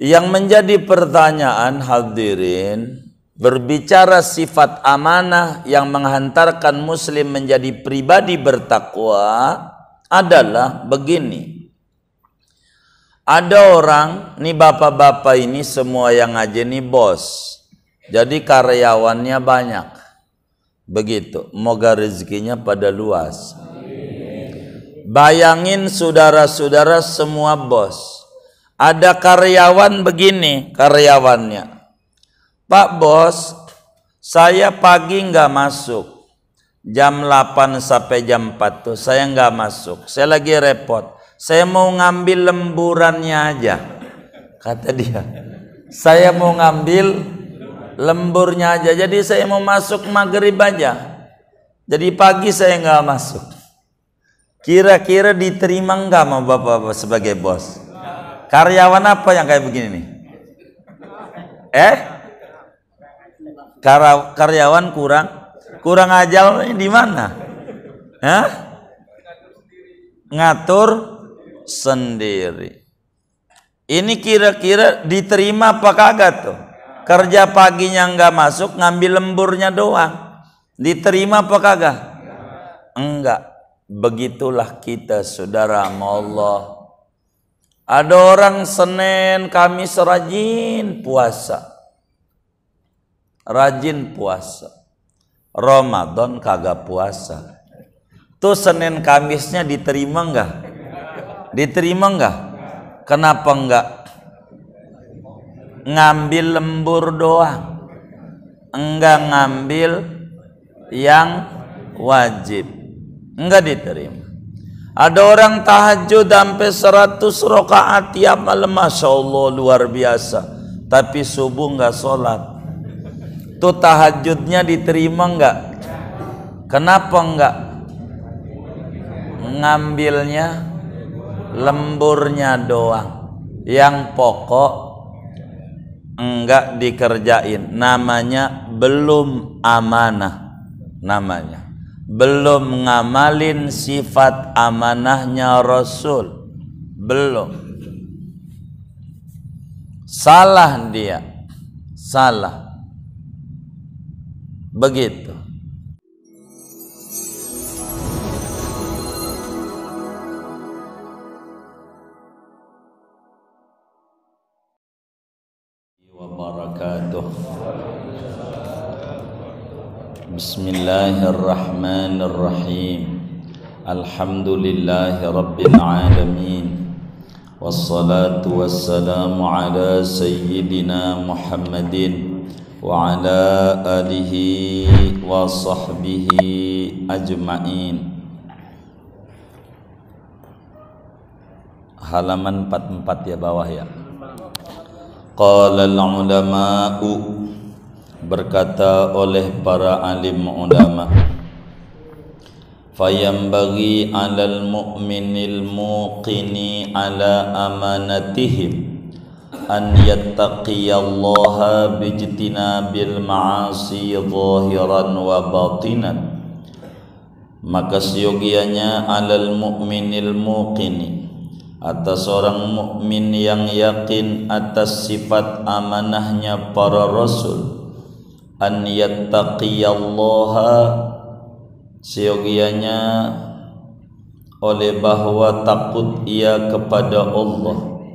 Yang menjadi pertanyaan hadirin, berbicara sifat amanah yang menghantarkan muslim menjadi pribadi bertakwa adalah begini. Ada orang, nih bapak-bapak ini semua yang ngaji nih bos. Jadi karyawannya banyak. Begitu, moga rezekinya pada luas. Bayangin saudara-saudara semua bos. Ada karyawan begini, karyawannya. Pak bos, saya pagi nggak masuk. Jam 8 sampai jam 4 tuh saya nggak masuk. Saya lagi repot. Saya mau ngambil lemburannya aja. Kata dia. Saya mau ngambil lemburnya aja. Jadi saya mau masuk maghrib aja. Jadi pagi saya nggak masuk. Kira-kira diterima nggak sama bapak-bapak sebagai bos? Karyawan apa yang kayak begini nih? Karyawan kurang ajar di mana? Ngatur sendiri. Ini kira-kira diterima apa kagak tuh? Kerja paginya nggak masuk, ngambil lemburnya doang. Diterima apa kagak? Enggak. Begitulah kita saudara sama Allah. Ada orang Senin, Kamis rajin puasa. Rajin puasa. Ramadan kagak puasa. Tuh Senin Kamisnya diterima enggak? Diterima enggak? Kenapa enggak? Ngambil lembur doang. Enggak ngambil yang wajib. Enggak diterima. Ada orang tahajud sampai 100 rakaat tiap malam, Masya Allah luar biasa. Tapi subuh enggak sholat. Tuh tahajudnya diterima enggak? Kenapa enggak? Ngambilnya lemburnya doang. Yang pokok enggak dikerjain. Namanya belum amanah. Namanya belum ngamalin sifat amanahnya Rasul. Belum. Salah dia. Salah. Begitu. Wabarakatuh. Bismillahirrahmanirrahim. Alhamdulillahi rabbil alamin. Wassalatu wassalamu ala sayyidina Muhammadin wa ala alihi wa sahbihi ajma'in. Halaman 44 ya bawah ya. Qala al-ulama'u, berkata oleh para alim ulama, fayambaghi 'alal mu'minil muqini 'ala amanatihim an yattaqiyallaha bijtinabil ma'asi zahiran wa batinan. Maka seyogianya 'alal mu'minil muqini, atas orang mukmin yang yakin atas sifat amanahnya para rasul, an yattaqiyallaha, seyogianya oleh bahwa takut ia kepada Allah,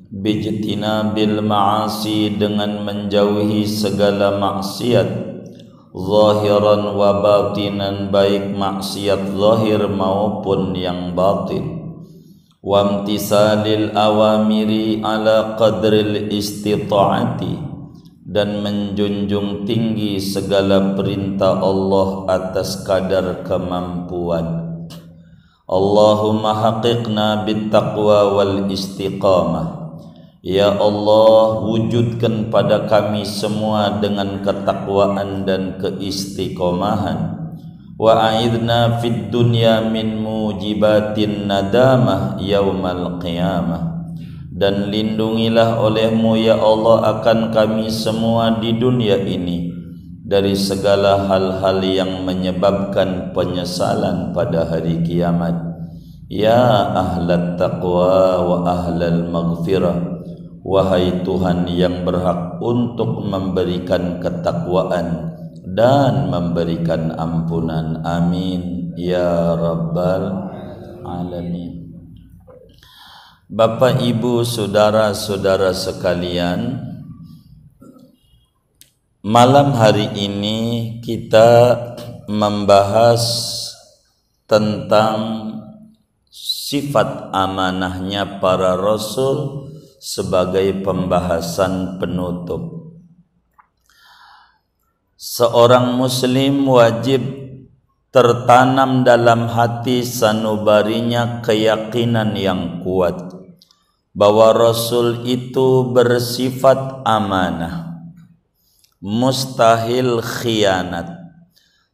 bijtinabil ma'asi, dengan menjauhi segala maksiat, zahiran wa batinan, baik maksiat zahir maupun yang batin, wamtisalil awamiri ala qadril istita'ati, dan menjunjung tinggi segala perintah Allah atas kadar kemampuan. Allahumma haqiqna bittaqwa wal istiqamah. Ya Allah, wujudkan pada kami semua dengan ketakwaan dan keistiqomahan. Wa a'idna fid dunya min mujibatin nadamah yaumal qiyamah, dan lindungilah olehmu ya Allah akan kami semua di dunia ini dari segala hal-hal yang menyebabkan penyesalan pada hari kiamat. Ya ahlat taqwa wa ahlal maghfirah wahai Tuhan yang berhak untuk memberikan ketakwaan dan memberikan ampunan. Amin ya rabbal alamin. Bapak, Ibu, saudara-saudara sekalian, malam hari ini kita membahas tentang sifat amanahnya para rasul sebagai pembahasan penutup. Seorang muslim wajib tertanam dalam hati sanubarinya keyakinan yang kuat bahwa rasul itu bersifat amanah, mustahil khianat.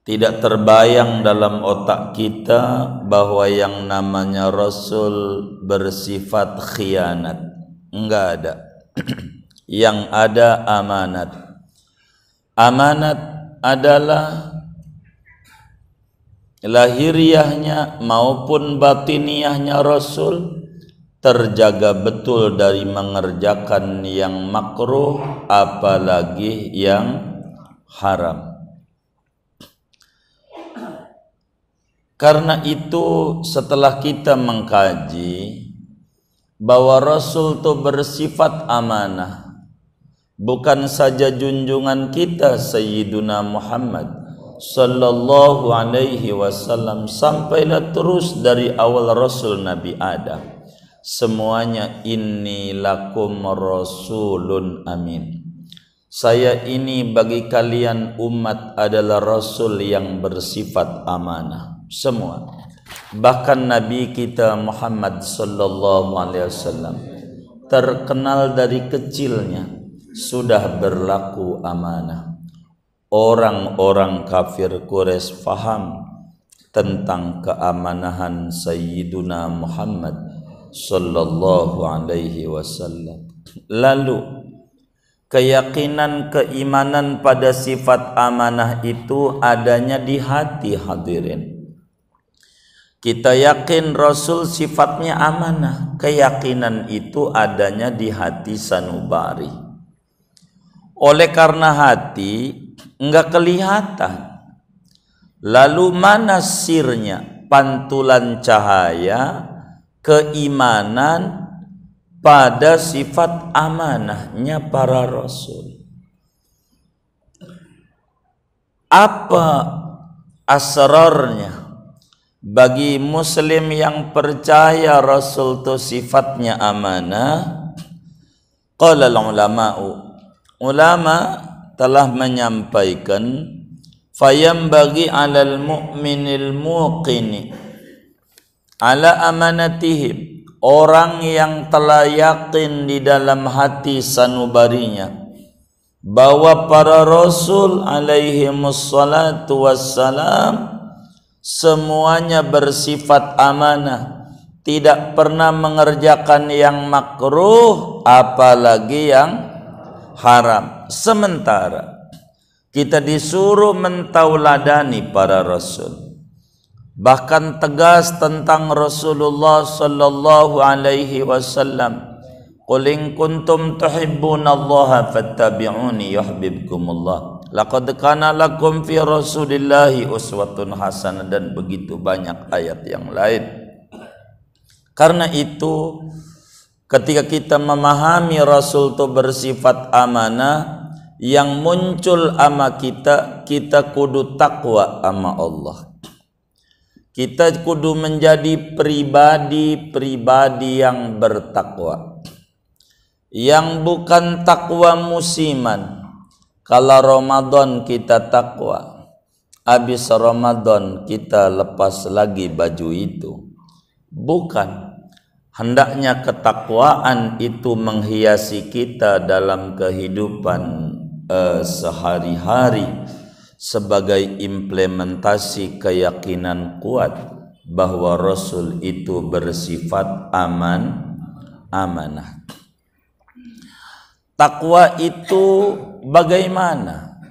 Tidak terbayang dalam otak kita bahwa yang namanya rasul bersifat khianat. Enggak ada. Yang ada amanat. Amanat adalah lahiriahnya maupun batiniahnya rasul terjaga betul dari mengerjakan yang makruh apalagi yang haram. Karena itu setelah kita mengkaji bahwa Rasul itu bersifat amanah, bukan saja junjungan kita Sayyiduna Muhammad sallallahu alaihi wasallam, sampailah terus dari awal Rasul Nabi Adam, semuanya inni lakum rasulun amin. Saya ini bagi kalian umat adalah Rasul yang bersifat amanah. Semua, bahkan Nabi kita Muhammad sallallahu alaihi wasallam terkenal dari kecilnya sudah berlaku amanah. Orang-orang kafir Quraisy faham tentang keamanahan Sayyiduna Muhammad sallallahu alaihi wasallam. Lalu keyakinan keimanan pada sifat amanah itu adanya di hati, hadirin. Kita yakin Rasul sifatnya amanah. Keyakinan itu adanya di hati sanubari. Oleh karena hati enggak kelihatan. Lalu mana sirnya, pantulan cahaya keimanan pada sifat amanahnya para Rasul? Apa asrarnya bagi muslim yang percaya Rasul itu sifatnya amanah? Qala al-ulama'u, ulama telah menyampaikan, fayambagi 'alal mu'minil muqini ala amanatihim, orang yang telah yakin di dalam hati sanubarinya bahwa para Rasul alaihimus salatu wassalam semuanya bersifat amanah, tidak pernah mengerjakan yang makruh apalagi yang haram. Sementara kita disuruh mentauladani para rasul, bahkan tegas tentang Rasulullah sallallahu alaihi wasallam, qul in kuntum tuhibbunallaha fattabi'uni yuhibbukumullah, laqad kana lakum fi rasulillahi uswatun hasanah, dan begitu banyak ayat yang lain. Karena itu ketika kita memahami Rasul itu bersifat amanah, yang muncul ama kita kudu takwa ama Allah. Kita kudu menjadi pribadi-pribadi yang bertakwa, yang bukan takwa musiman. Kalau Ramadan kita takwa, habis Ramadan kita lepas lagi baju itu. Bukan. Hendaknya ketakwaan itu menghiasi kita dalam kehidupan sehari-hari sebagai implementasi keyakinan kuat bahwa Rasul itu bersifat amanah. Takwa itu bagaimana?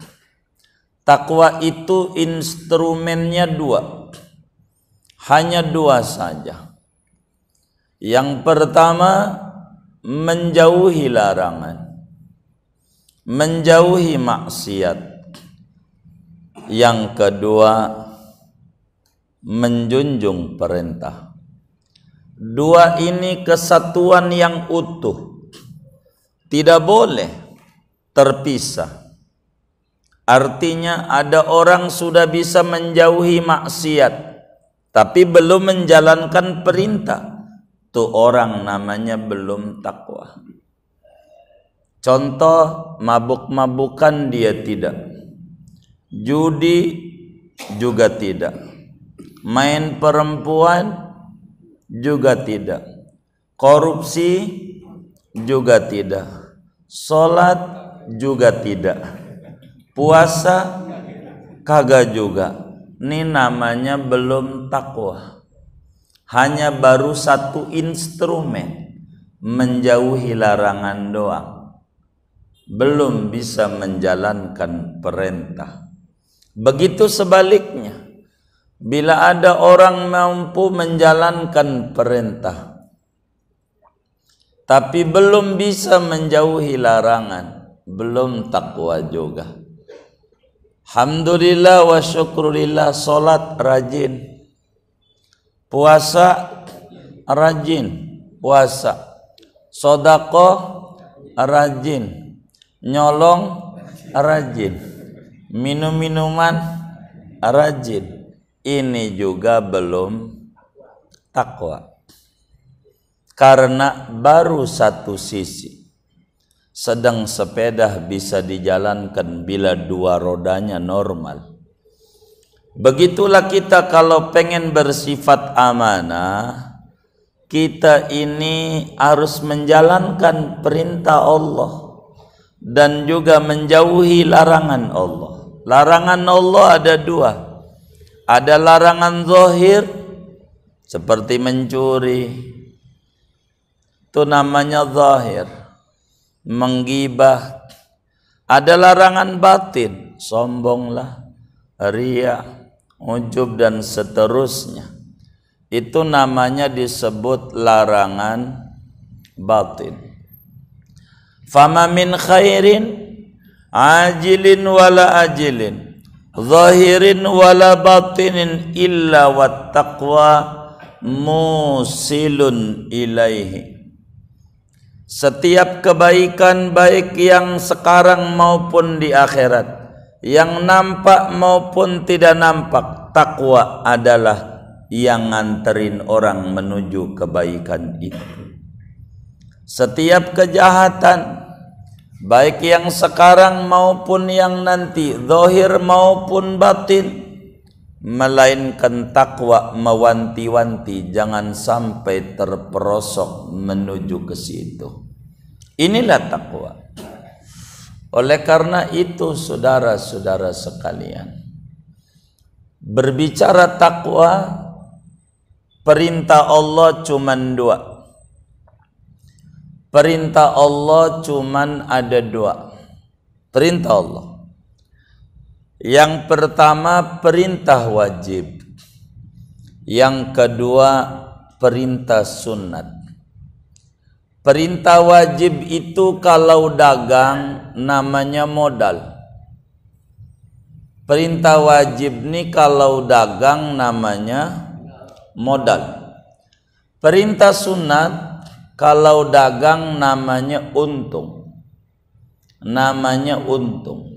Takwa itu instrumennya dua, hanya dua saja. Yang pertama, menjauhi larangan, menjauhi maksiat. Yang kedua, menjunjung perintah. Dua ini kesatuan yang utuh, tidak boleh terpisah. Artinya ada orang sudah bisa menjauhi maksiat tapi belum menjalankan perintah, tuh orang namanya belum takwa. Contoh, mabuk-mabukan dia tidak, judi juga tidak, main perempuan juga tidak, korupsi juga tidak, sholat juga tidak, puasa kagak juga. Ini namanya belum takwa. Hanya baru satu instrumen, menjauhi larangan doang, belum bisa menjalankan perintah. Begitu sebaliknya, bila ada orang mampu menjalankan perintah tapi belum bisa menjauhi larangan, belum takwa juga. Alhamdulillah wa syukurillah, sholat rajin, puasa rajin puasa, sedekah rajin, nyolong rajin, minum-minuman rajin. Ini juga belum takwa, karena baru satu sisi. Sedang sepeda bisa dijalankan bila dua rodanya normal. Begitulah kita kalau pengen bersifat amanah, kita ini harus menjalankan perintah Allah dan juga menjauhi larangan Allah. Larangan Allah ada dua. Ada larangan zahir seperti mencuri, itu namanya zahir, menggibah. Ada larangan batin, sombonglah, riya, ujub dan seterusnya. Itu namanya disebut larangan batin. Fama min khairin ajilin wala ajilin, zahirin wala batinin illa wat taqwa musilun ilaihi. Setiap kebaikan baik yang sekarang maupun di akhirat, yang nampak maupun tidak nampak, takwa adalah yang nganterin orang menuju kebaikan itu. Setiap kejahatan baik yang sekarang maupun yang nanti, zahir maupun batin, melainkan takwa mewanti-wanti jangan sampai terperosok menuju ke situ. Inilah takwa. Oleh karena itu, saudara-saudara sekalian, berbicara takwa, perintah Allah cuman dua. Perintah Allah cuman ada dua. Perintah Allah. Yang pertama perintah wajib, yang kedua perintah sunat. Perintah wajib itu kalau dagang namanya modal. Perintah wajib ini kalau dagang namanya modal. Perintah sunat kalau dagang namanya untung. Namanya untung.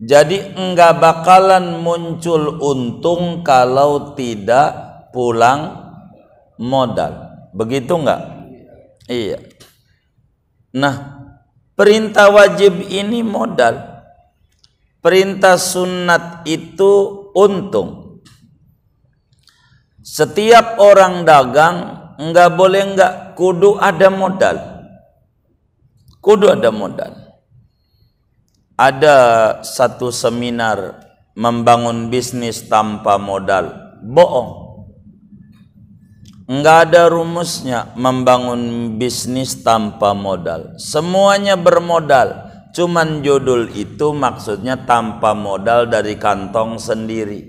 Jadi enggak bakalan muncul untung kalau tidak pulang modal. Begitu enggak? Iya. Nah, perintah wajib ini modal. Perintah sunat itu untung. Setiap orang dagang enggak boleh enggak, kudu ada modal. Kudu ada modal. Ada satu seminar membangun bisnis tanpa modal, bohong. Enggak ada rumusnya membangun bisnis tanpa modal. Semuanya bermodal. Cuman judul itu maksudnya tanpa modal dari kantong sendiri.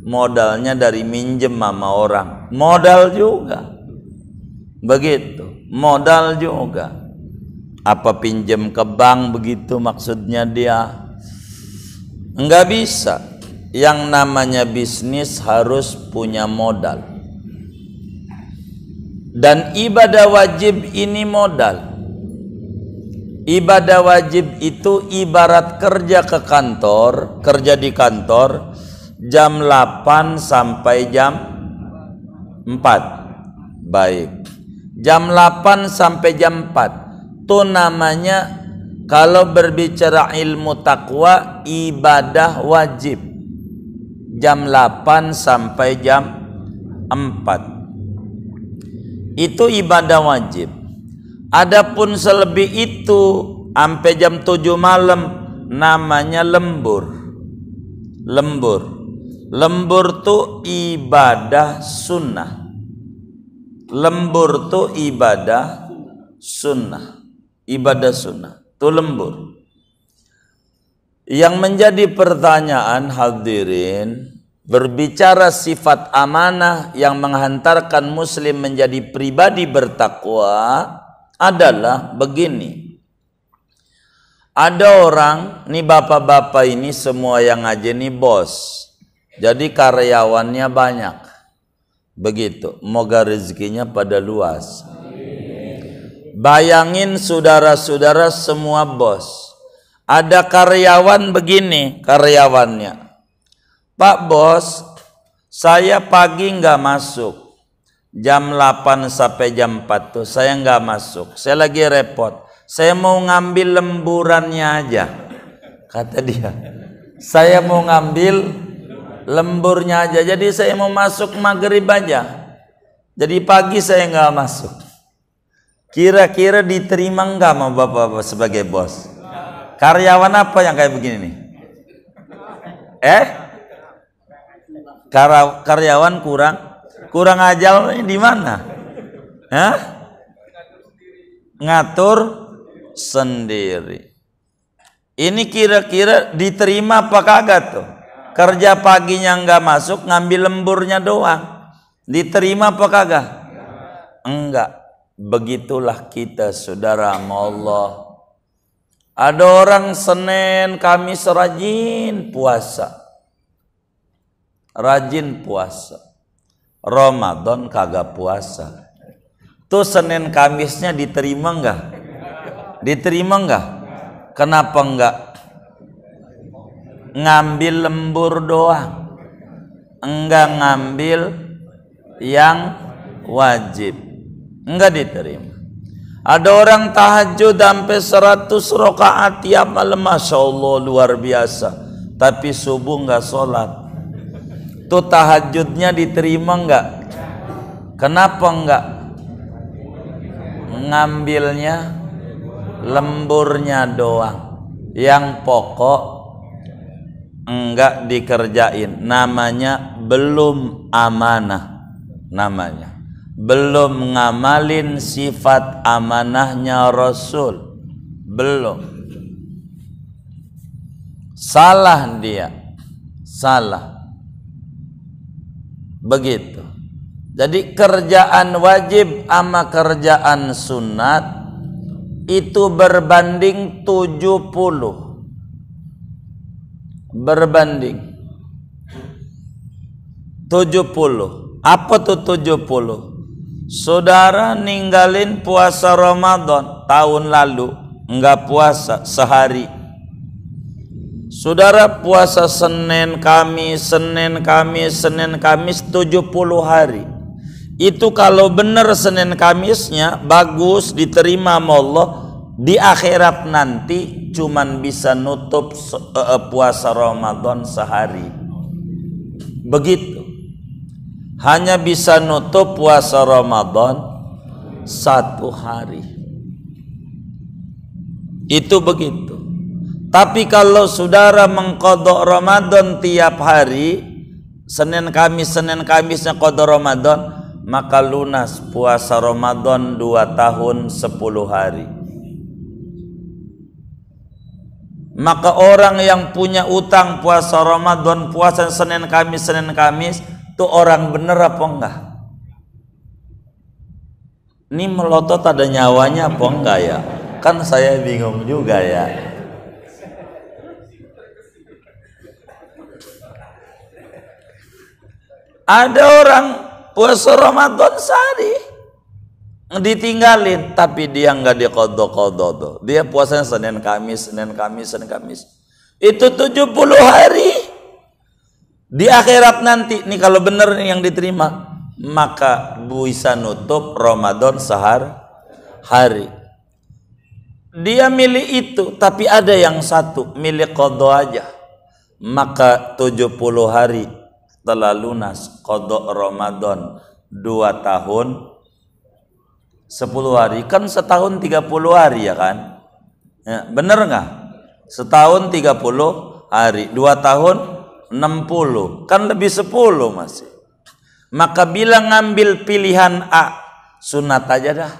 Modalnya dari minjem sama orang. Modal juga. Begitu. modal juga. Apa pinjam ke bank begitu maksudnya dia? Enggak bisa. Yang namanya bisnis harus punya modal. Dan ibadah wajib ini modal. Ibadah wajib itu ibarat kerja ke kantor, kerja di kantor jam 8 sampai jam 4. Baik. Jam 8 sampai jam 4. Itu namanya kalau berbicara ilmu takwa ibadah wajib. Jam 8 sampai jam 4. Itu ibadah wajib. Adapun selebih itu sampai jam 7 malam namanya lembur. Lembur tuh ibadah sunnah. Lembur tuh ibadah sunnah. Ibadah sunnah itu lembur. Yang menjadi pertanyaan hadirin, berbicara sifat amanah yang menghantarkan muslim menjadi pribadi bertakwa adalah begini. Ada orang, nih bapak-bapak ini semua yang ngaji nih bos. Jadi karyawannya banyak. Begitu, moga rezekinya pada luas. Bayangin saudara-saudara semua bos. Ada karyawan begini, karyawannya. Pak bos, saya pagi nggak masuk. Jam 8 sampai jam 4 tuh saya nggak masuk. Saya lagi repot. Saya mau ngambil lemburannya aja. Kata dia. Saya mau ngambil lemburnya aja. Jadi saya mau masuk maghrib aja. Jadi pagi saya nggak masuk. Kira-kira diterima nggak sama bapak-bapak sebagai bos? Karyawan apa yang kayak begini nih? Karyawan kurang ajar di mana? Ngatur sendiri. Ini kira-kira diterima apa kagak tuh? Kerja paginya nggak masuk, ngambil lemburnya doang. Diterima apa kagak? Enggak. Begitulah kita saudara sama Allah. Ada orang Senin Kamis rajin puasa. Rajin puasa. Ramadan kagak puasa. Tuh Senin Kamisnya diterima enggak? Diterima enggak? Kenapa enggak? Ngambil lembur doang. Enggak ngambil yang wajib. Enggak diterima. Ada orang tahajud sampai 100 rakaat tiap malam, Masya Allah luar biasa. Tapi subuh enggak sholat. Tuh tahajudnya diterima enggak? Kenapa enggak? Ngambilnya lemburnya doang. Yang pokok enggak dikerjain. Namanya belum amanah. Namanya belum ngamalin sifat amanahnya Rasul. Belum. Salah dia. Salah. Begitu. Jadi kerjaan wajib sama kerjaan sunat itu berbanding 70. Berbanding 70. Apa tuh 70? Saudara ninggalin puasa Ramadan tahun lalu, enggak puasa sehari. Saudara puasa Senin Kamis 70 hari. Itu kalau benar Senin Kamisnya bagus diterima sama Allah, di akhirat nanti cuman bisa nutup puasa Ramadan sehari. Begitu. Hanya bisa nutup puasa Ramadan 1 hari. Itu begitu. Tapi kalau saudara mengqadha Ramadan tiap hari, Senin Kamisnya qadha Ramadan, maka lunas puasa Ramadan 2 tahun 10 hari. Maka orang yang punya utang puasa Ramadan, puasa Senin Kamis, itu orang bener apa enggak? Ini melotot ada nyawanya apa enggak ya? Kan saya bingung juga ya. Ada orang puasa Ramadan sehari ditinggalin, tapi dia enggak diqadha-qadha. Dia puasanya Senin Kamis. Itu 70 hari. Di akhirat nanti nih kalau benar yang diterima, maka bisa nutup Ramadan sehari. Dia milih itu, tapi ada yang satu milih qadha aja. Maka 70 hari telah lunas qadha Ramadan 2 tahun 10 hari. Kan setahun 30 hari ya kan? Ya, bener nggak? Setahun 30 hari, 2 tahun 60, kan lebih 10 masih. Maka bila ngambil pilihan A, sunat aja dah.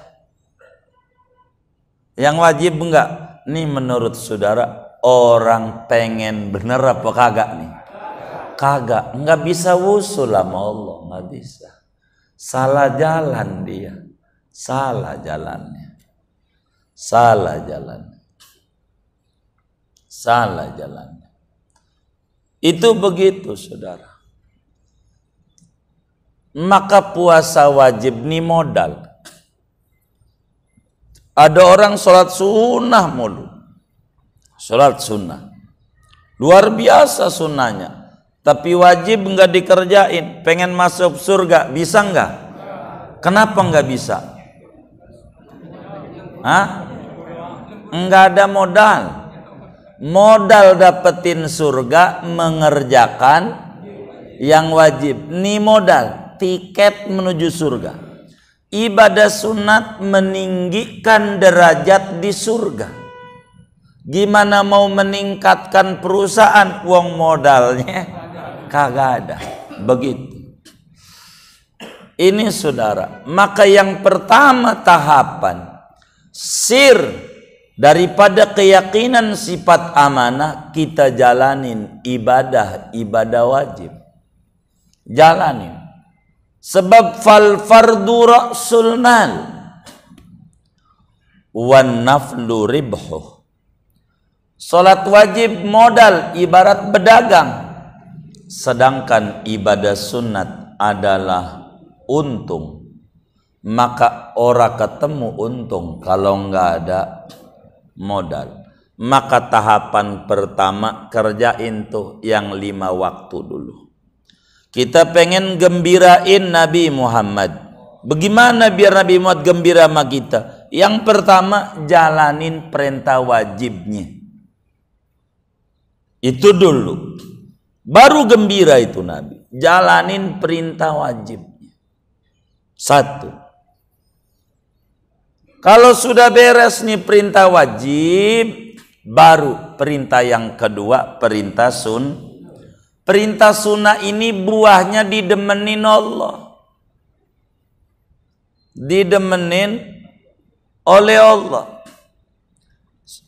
Yang wajib enggak? Nih menurut saudara, orang pengen bener apa kagak nih? Kagak, enggak bisa wusul sama Allah, enggak bisa. Salah jalan dia. Salah jalannya. Itu begitu saudara. Maka puasa wajib nih modal. Ada orang sholat sunnah mulu. Sholat sunnah. Luar biasa sunnahnya. Tapi wajib enggak dikerjain. Pengen masuk surga, bisa enggak? Kenapa enggak bisa? Enggak ada modal. Modal dapetin surga mengerjakan yang wajib. Ini modal, tiket menuju surga. Ibadah sunat meninggikan derajat di surga. Gimana mau meningkatkan perusahaan, uang modalnya kagak ada. Begitu. Ini saudara, maka yang pertama tahapan sir daripada keyakinan sifat amanah, kita jalanin ibadah wajib. Jalanin. Sebab fal fardu ra'sul mal wan naflu ribhu. Salat wajib modal ibarat berdagang. Sedangkan ibadah sunat adalah untung. Maka ora ketemu untung kalau enggak ada modal. Maka tahapan pertama kerjain tuh yang 5 waktu dulu. Kita pengen gembirain Nabi Muhammad. Bagaimana biar Nabi Muhammad gembira sama kita? Yang pertama jalanin perintah wajibnya. Itu dulu. Baru gembira itu Nabi. Jalanin perintah wajibnya. 1. Kalau sudah beres nih perintah wajib, baru perintah yang kedua, perintah Perintah sunnah ini buahnya didemenin Allah. Didemenin oleh Allah.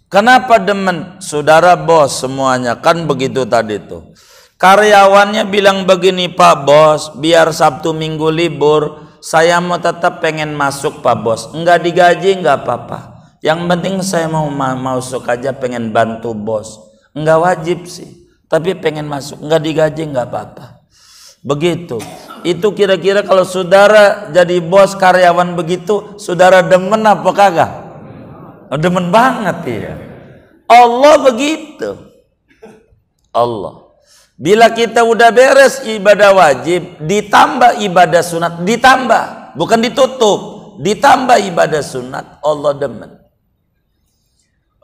Kenapa demen? Saudara bos semuanya, kan begitu tadi tuh. Karyawannya bilang begini, Pak Bos, biar Sabtu Minggu libur, saya mau tetap pengen masuk Pak Bos. Enggak digaji enggak apa-apa. Yang penting saya mau masuk aja, pengen bantu bos. Enggak wajib sih. Tapi pengen masuk, enggak digaji enggak apa-apa. Begitu. Itu kira-kira kalau saudara jadi bos karyawan begitu, saudara demen apa kagak? Demen banget ya. Allah begitu. Allah. Bila kita udah beres ibadah wajib, ditambah ibadah sunat, ditambah, bukan ditutup, ditambah ibadah sunat, Allah demen.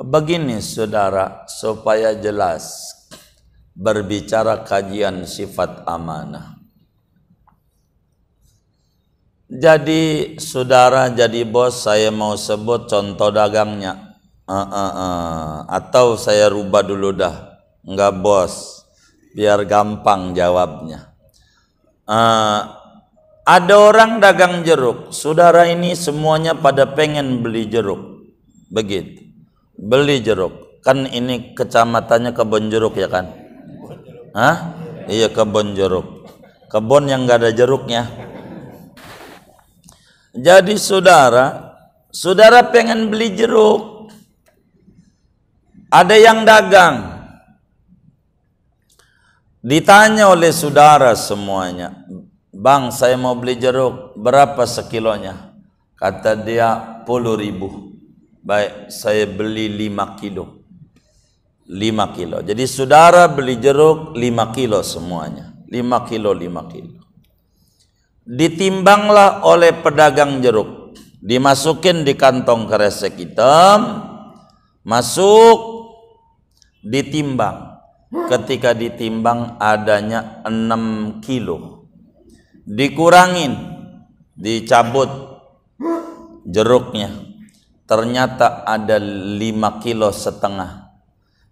Begini saudara, supaya jelas. Berbicara kajian sifat amanah. Jadi saudara jadi bos, saya mau sebut contoh dagangnya. Atau saya rubah dulu dah. Enggak bos, biar gampang jawabnya. Ada orang dagang jeruk. Saudara ini semuanya pada pengen beli jeruk. Begitu. Beli jeruk. Kan ini kecamatannya Kebon Jeruk ya kan? Iya, kebun jeruk. Kebun yang gak ada jeruknya. Jadi saudara pengen beli jeruk, ada yang dagang, ditanya oleh saudara semuanya, "Bang, saya mau beli jeruk, berapa sekilonya?" Kata dia 10.000. Baik, saya beli 5 kilo. 5 kilo. Jadi saudara beli jeruk 5 kilo semuanya. 5 kilo, 5 kilo. Ditimbanglah oleh pedagang jeruk. Dimasukin di kantong kresek hitam. Masuk. Ditimbang. Ketika ditimbang adanya 6 kilo. Dikurangin. Dicabut jeruknya. Ternyata ada 5 kilo setengah.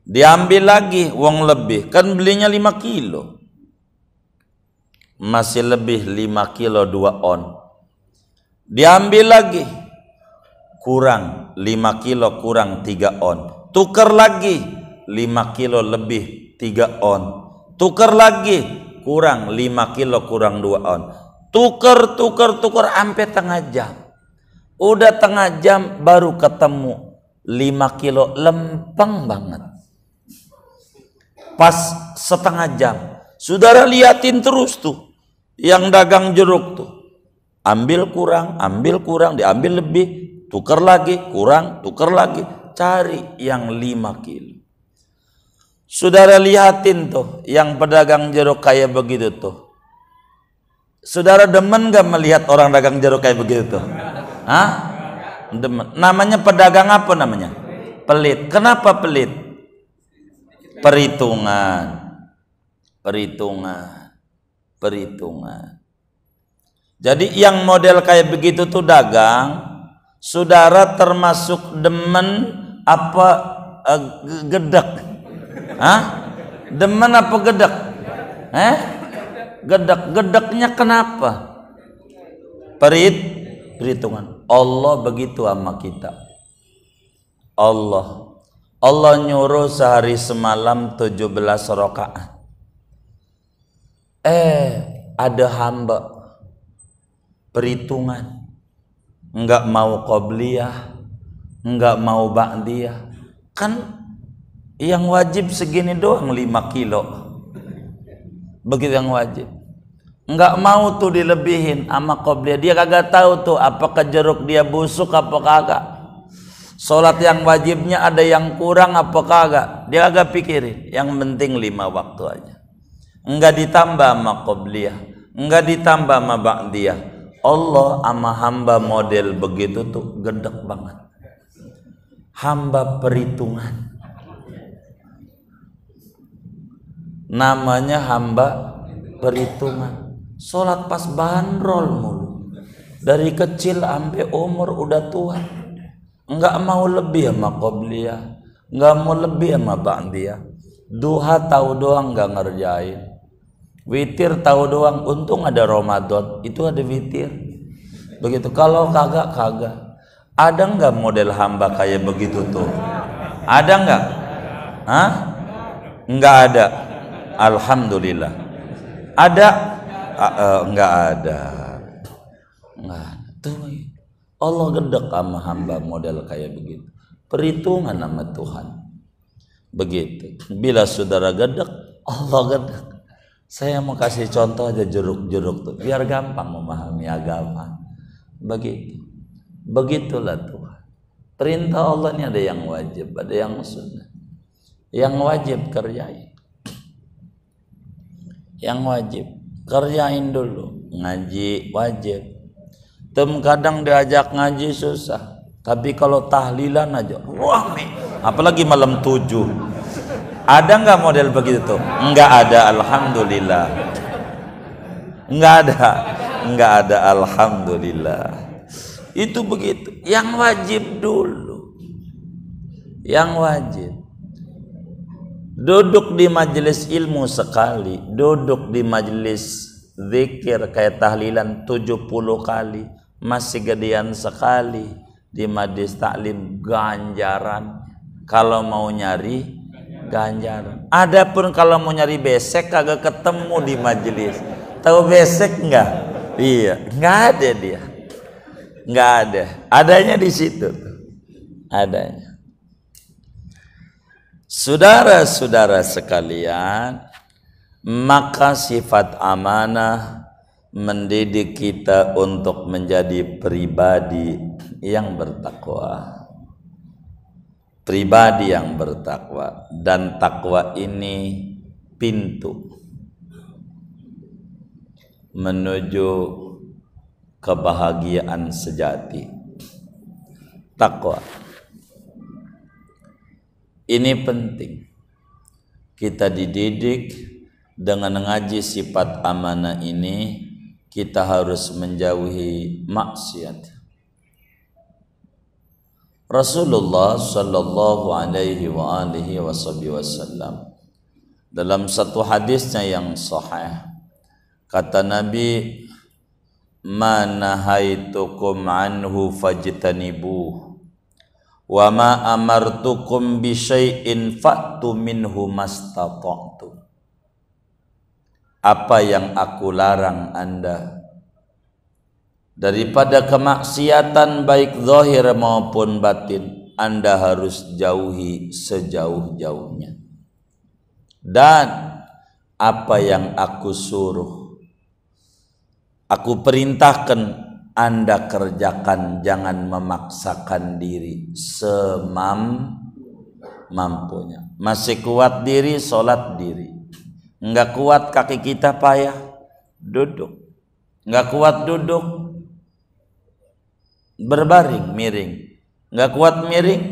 Diambil lagi uang lebih. Kan belinya 5 kilo. Masih lebih 5 kilo 2 on. Diambil lagi. Kurang 5 kilo kurang 3 on. Tukar lagi 5 kilo lebih 3 on. Tukar lagi kurang 5 kilo kurang 2 on. Tukar sampai tengah jam. Udah tengah jam baru ketemu 5 kilo lempeng banget. Pas setengah jam, saudara liatin terus tuh yang dagang jeruk tuh. Ambil kurang, diambil lebih, tukar lagi, kurang, tukar lagi, cari yang 5 kilo. Saudara liatin tuh yang pedagang jeruk kayak begitu tuh. Saudara demen gak melihat orang dagang jeruk kayak begitu tuh? Hah? Demen. Namanya pedagang apa namanya? Pelit. Kenapa pelit? Perhitungan. Jadi yang model kayak begitu tuh dagang, saudara termasuk demen apa gedek? Hah? Demen apa gedek? Gedeknya kenapa? Perhitungan. Allah begitu sama kita. Allah nyuruh sehari semalam 17 rakaat. Ada hamba perhitungan, enggak mau qobliyah, enggak mau ba'diyah. Kan yang wajib segini doang 5 kilo. Begitu yang wajib. Enggak mau tuh dilebihin sama qobliyah. Dia kagak tahu tuh apakah jeruk dia busuk apa kagak. Salat yang wajibnya ada yang kurang apa kagak. Dia kagak pikirin. Yang penting 5 waktu aja. Enggak ditambah sama qobliyah, enggak ditambah sama ba'diyah. Allah sama hamba model begitu tuh gedek banget. Hamba perhitungan. Namanya hamba perhitungan. Sholat pas bandrol mulu. Dari kecil sampai umur udah tua. Enggak mau lebih sama qobliyah, enggak mau lebih sama ba'diyah. Duha tahu doang enggak ngerjain. Witir tahu doang, untung ada Ramadan, itu ada witir. Begitu. Kalau kagak. Ada enggak model hamba kayak begitu tuh? Ada enggak? Hah? Enggak ada. Alhamdulillah. Ada? Enggak ada. Tuh Allah gedek sama hamba model kayak begitu. Perhitungan sama Tuhan. Begitu. Bila saudara gedek, Allah gedek. Saya mau kasih contoh aja jeruk-jeruk tuh, biar gampang memahami agama. Begitu. Begitulah Tuhan. Perintah Allah ini ada yang wajib, ada yang sunnah. Yang wajib kerjain. Yang wajib kerjain dulu. Ngaji wajib. Kadang diajak ngaji susah. Tapi kalau tahlilan aja, wah nih. Apalagi malam 7. Ada nggak model begitu tuh? Nggak ada, alhamdulillah. Nggak ada, alhamdulillah. Itu begitu. Yang wajib dulu. Yang wajib. Duduk di majelis ilmu sekali, duduk di majelis zikir kayak tahlilan 70 kali, masih gedean sekali. Di majelis taklim ganjaran. Kalau mau nyari ganjaran. Adapun kalau mau nyari besek kagak ketemu di majelis. Tahu besek enggak? Iya, enggak ada dia. Nggak ada. Adanya di situ. Adanya. Saudara-saudara sekalian, maka sifat amanah mendidik kita untuk menjadi pribadi yang bertakwa. Pribadi yang bertakwa, dan takwa ini pintu menuju kebahagiaan sejati. Takwa ini penting. Kita dididik dengan ngaji sifat amanah ini, kita harus menjauhi maksiat. Rasulullah sallallahu alaihi wa alihi wasallam dalam satu hadisnya yang sahih, kata Nabi, "Ma nahaitukum anhu fajtanibuh wa ma amartukum bi syai'in fa'tu minhu mastata'tu." Apa yang aku larang Anda daripada kemaksiatan baik zahir maupun batin, Anda harus jauhi sejauh-jauhnya. Dan apa yang aku suruh, aku perintahkan, Anda kerjakan, jangan memaksakan diri, semampunya. Masih kuat diri, sholat diri. Enggak kuat kaki kita payah, duduk. Enggak kuat duduk, berbaring, miring. Enggak kuat miring,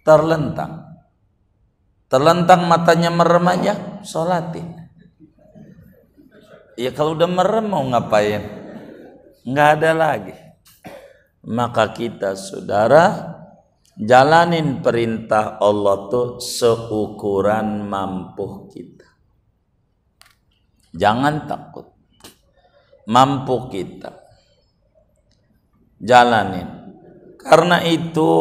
terlentang. Terlentang matanya merem aja, sholatin. Ya kalau udah merem mau ngapain? Enggak ada lagi. Maka kita saudara, jalanin perintah Allah tuh seukuran mampu kita. Jangan takut. Mampu kita, jalanin. Karena itu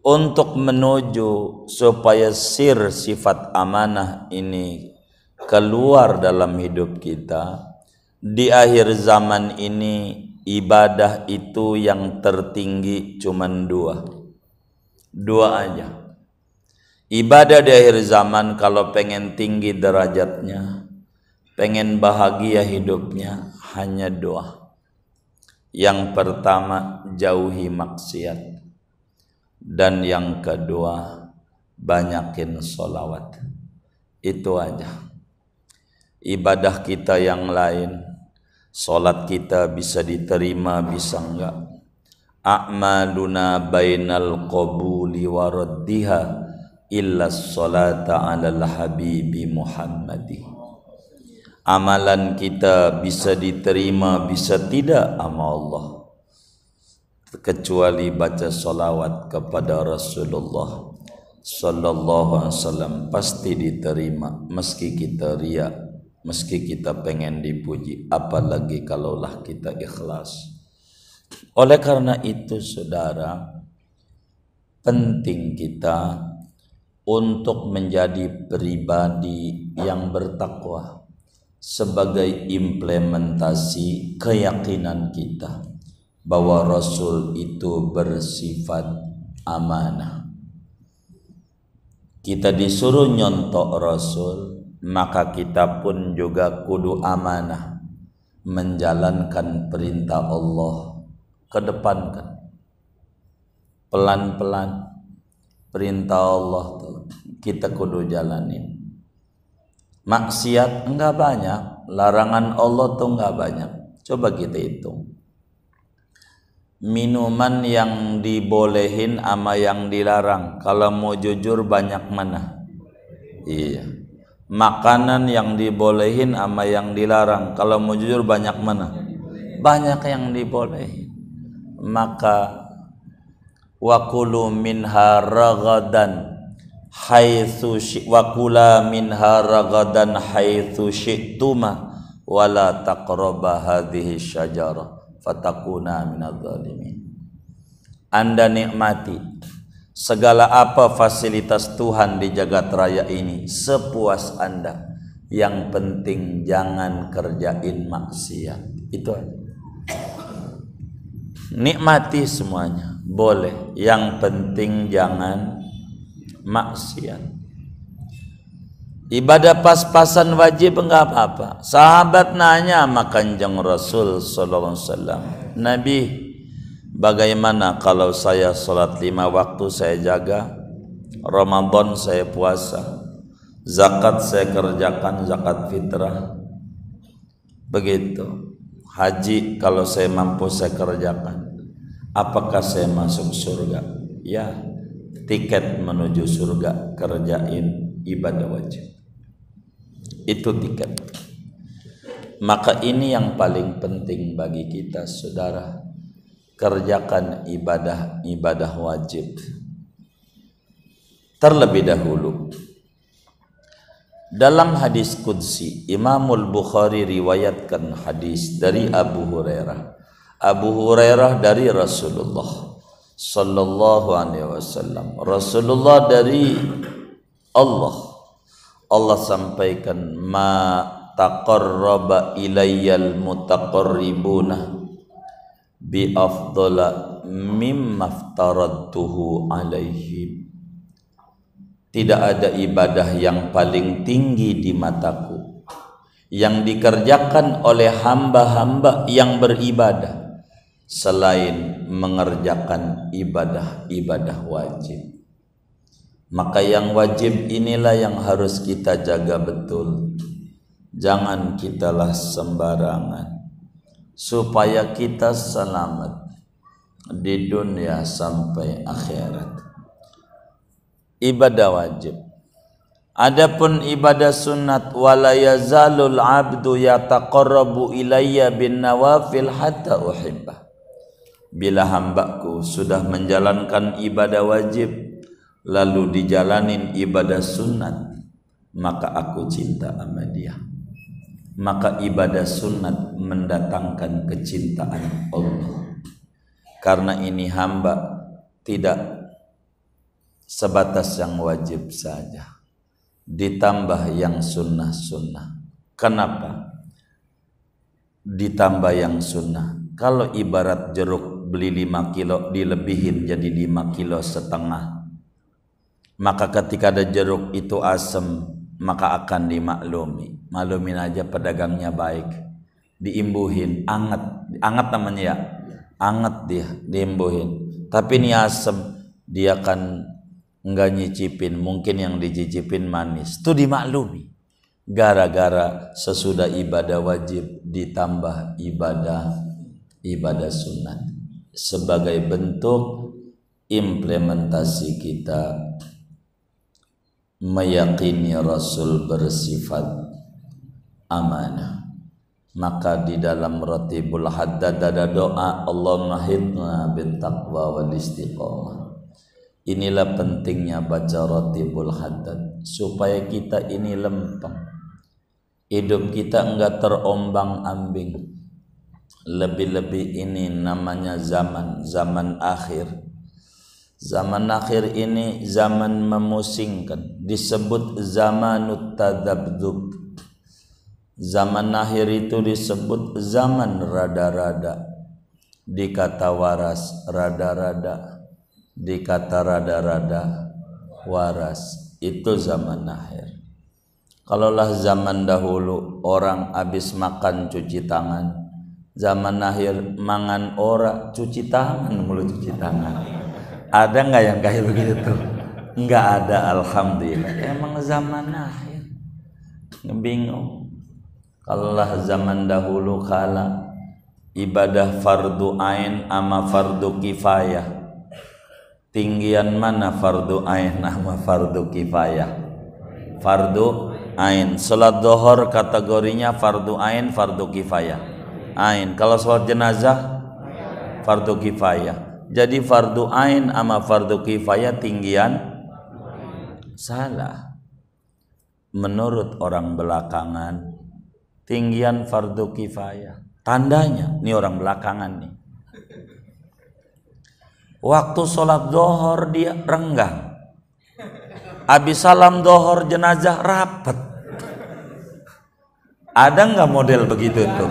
untuk menuju supaya sifat amanah ini keluar dalam hidup kita, di akhir zaman ini ibadah itu yang tertinggi cuman dua aja. Ibadah di akhir zaman kalau pengen tinggi derajatnya, pengen bahagia hidupnya, hanya dua. Yang pertama, jauhi maksiat. Dan yang kedua, banyakin sholawat. Itu aja. Ibadah kita yang lain, sholat kita bisa diterima, bisa enggak. A'maluna bainal qabuli wa raddiha illa sholata alal habibi Muhammadi. Amalan kita bisa diterima, bisa tidak sama Allah, kecuali baca salawat kepada Rasulullah sallallahu alaihi wasallam, pasti diterima. Meski kita riya, meski kita pengen dipuji, apalagi kalaulah kita ikhlas. Oleh karena itu saudara, penting kita untuk menjadi pribadi yang bertakwa sebagai implementasi keyakinan kita bahwa Rasul itu bersifat amanah. Kita disuruh nyontok Rasul, maka kita pun juga kudu amanah menjalankan perintah Allah. Kedepankan pelan-pelan perintah Allah tuh kita kudu jalanin. Maksiat enggak banyak, larangan Allah tuh enggak banyak. Coba kita hitung. Minuman yang dibolehin sama yang dilarang, kalau mau jujur banyak mana? Iya. Makanan yang dibolehin sama yang dilarang, kalau mau jujur banyak mana? Banyak yang dibolehin. Maka wakulu minha ragadan haitsu wakula minha ragadan haitsu syi'tuma wala taqraba hadhihi syajarah fatakuna minadh dhalimin. Anda nikmati segala apa fasilitas Tuhan di jagat raya ini sepuas Anda. Yang penting jangan kerjain maksiat. Itu aja. nikmati semuanya, boleh. Yang penting jangan maksiat. Ibadah pas-pasan wajib enggak apa-apa. Sahabat nanya sama Kanjeng Rasul sallallahu alaihi wasallam, Nabi, bagaimana kalau saya sholat 5 waktu saya jaga, Ramadan saya puasa, zakat saya kerjakan, zakat fitrah, begitu. Haji kalau saya mampu saya kerjakan, apakah saya masuk surga? Ya, tiket menuju surga, kerjain ibadah wajib. Itu tiket. Maka ini yang paling penting bagi kita, saudara. Kerjakan ibadah wajib terlebih dahulu. Dalam hadis qudsi, Imamul Bukhari riwayatkan hadis dari Abu Hurairah. Abu Hurairah dari Rasulullah sallallahu alaihi wasallam. Rasulullah dari Allah. Allah sampaikan, ma taqarraba ilayyal mutaqarribuna bi afdala mimma aftaradtuhu alaihim. Tidak ada ibadah yang paling tinggi di mataku yang dikerjakan oleh hamba-hamba yang beribadah selain mengerjakan ibadah wajib. Maka yang wajib inilah yang harus kita jaga betul. Jangan kitalah sembarangan, supaya kita selamat di dunia sampai akhirat. Ibadah wajib. Adapun ibadah sunat, wala yazalul abdu yataqarrabu ilayya bin nawafil hatta uhibbah. Bila hambaku sudah menjalankan ibadah wajib lalu dijalanin ibadah sunat, maka aku cinta sama dia. Maka ibadah sunat mendatangkan kecintaan Allah. Karena ini hamba tidak sebatas yang wajib saja, ditambah yang sunnah-sunnah. Kenapa ditambah yang sunnah? Kalau ibarat jeruk beli 5 kilo dilebihin jadi 5,5 kilo, maka ketika ada jeruk itu asam, maka akan dimaklumi. Maklumin aja pedagangnya baik, diimbuhin, anget namanya ya, anget dia diimbuhin. Tapi ini asam, dia kan enggak nyicipin, mungkin yang dicicipin manis, itu dimaklumi. Gara-gara sesudah ibadah wajib ditambah ibadah sunat sebagai bentuk implementasi kita meyakini Rasul bersifat amanah. Maka di dalam Ratibul Haddad ada doa, Allahumma hidna bin taqwa wal istiqamah. Inilah pentingnya baca Ratibul Haddad, supaya kita ini lempeng, hidup kita enggak terombang ambing. Lebih-lebih ini namanya zaman akhir. Zaman akhir ini zaman memusingkan, disebut zamanut tadzabdzub. Zaman akhir itu disebut zaman rada-rada. Dikata waras rada-rada, dikata rada-rada waras. Itu zaman akhir. Kalaulah zaman dahulu orang habis makan cuci tangan, zaman akhir mangan ora cuci tangan mulu cuci tangan. Ada nggak yang kayak begitu tuh? Nggak ada, alhamdulillah. Emang zaman akhir. Bingung. Kalaulah zaman dahulu kala ibadah fardu ain ama fardu kifayah, tinggian mana fardu ain sama fardu kifayah? Fardu ain. Salat zuhur kategorinya fardu ain, fardu kifayah. Ain. Kalau salat jenazah fardu kifayah. Jadi fardu ain sama fardu kifayah tinggian salah. Menurut orang belakangan tinggian fardu kifayah. Tandanya nih orang belakangan nih. Waktu sholat zuhur dia renggang. Habis salam zuhur jenazah rapet. Ada nggak model begitu tuh?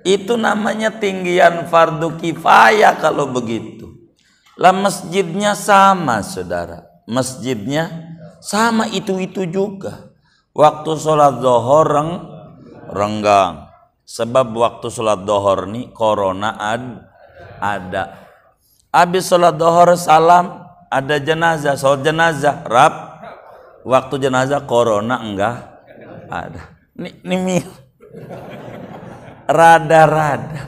Itu namanya tinggian fardu kifayah kalau begitu. Lah masjidnya sama saudara. Masjidnya sama itu juga. Waktu sholat zuhur renggang. Sebab waktu sholat zuhur nih corona ada. Habis sholat zuhur salam ada jenazah. Sholat jenazah waktu jenazah corona enggak ada. Ini rada-rada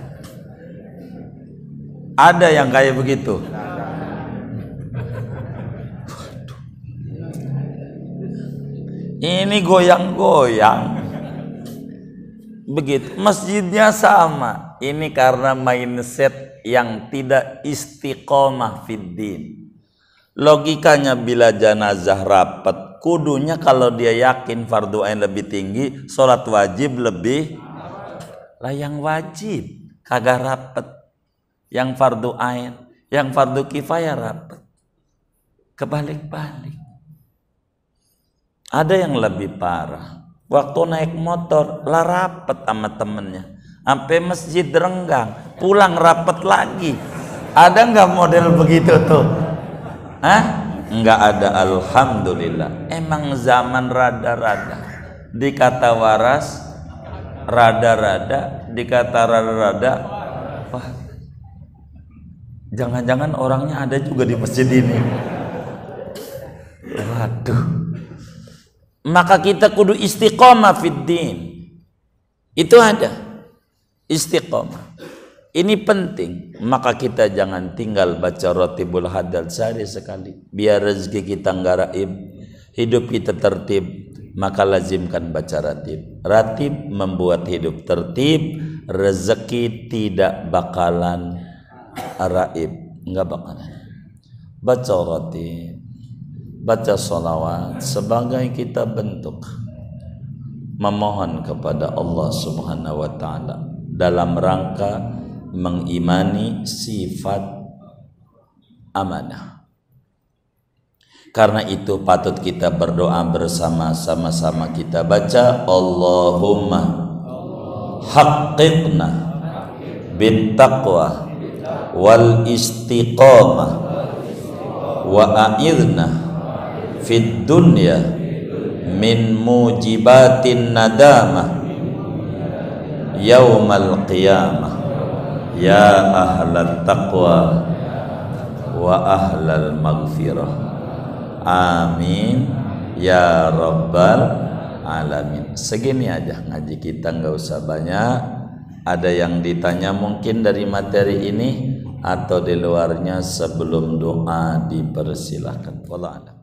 ada yang kayak begitu. Ini goyang-goyang begitu. Masjidnya sama. Ini karena mindset yang tidak istiqomah fiddin. Logikanya bila jenazah rapat, kudunya kalau dia yakin fardu ain lebih tinggi, sholat wajib lebih. Lah yang wajib kagak rapet, yang fardu ain, yang fardu kifayah rapet. Kebalik-balik. Ada yang lebih parah. Waktu naik motor lah rapet sama temennya, sampai masjid renggang, pulang rapet lagi. Ada nggak model begitu tuh? Hah? Nggak ada, alhamdulillah. Emang zaman rada-rada. Dikata waras rada-rada, dikata rada-rada. Wah, jangan-jangan orangnya ada juga di masjid ini. Waduh. Maka kita kudu istiqomah fiddin. Itu ada istiqomah. Ini penting. Maka kita jangan tinggal baca rotibul hadad sehari sekali. Biar rezeki kita nggak raib, hidup kita tertib. Maka lazimkan baca ratib. Ratib membuat hidup tertib. Rezeki tidak bakalan raib, nggak bakalan. Baca ratib, baca sholawat sebagai kita bentuk memohon kepada Allah Subhanahu wa ta'ala dalam rangka mengimani sifat amanah. Karena itu patut kita berdoa bersama-sama. Kita baca Allahumma haqqiqna bittaqwa wal istiqamah wa a'idna fid dunya min mujibatin nadamah yaumal qiyamah ya ahlat taqwa wa ahlal maghfirah. Amin ya rabbal alamin. Segini aja ngaji kita, nggak usah banyak. Ada yang ditanya mungkin dari materi ini atau di luarnya, sebelum doa dipersilahkan. Wallahu a'lam.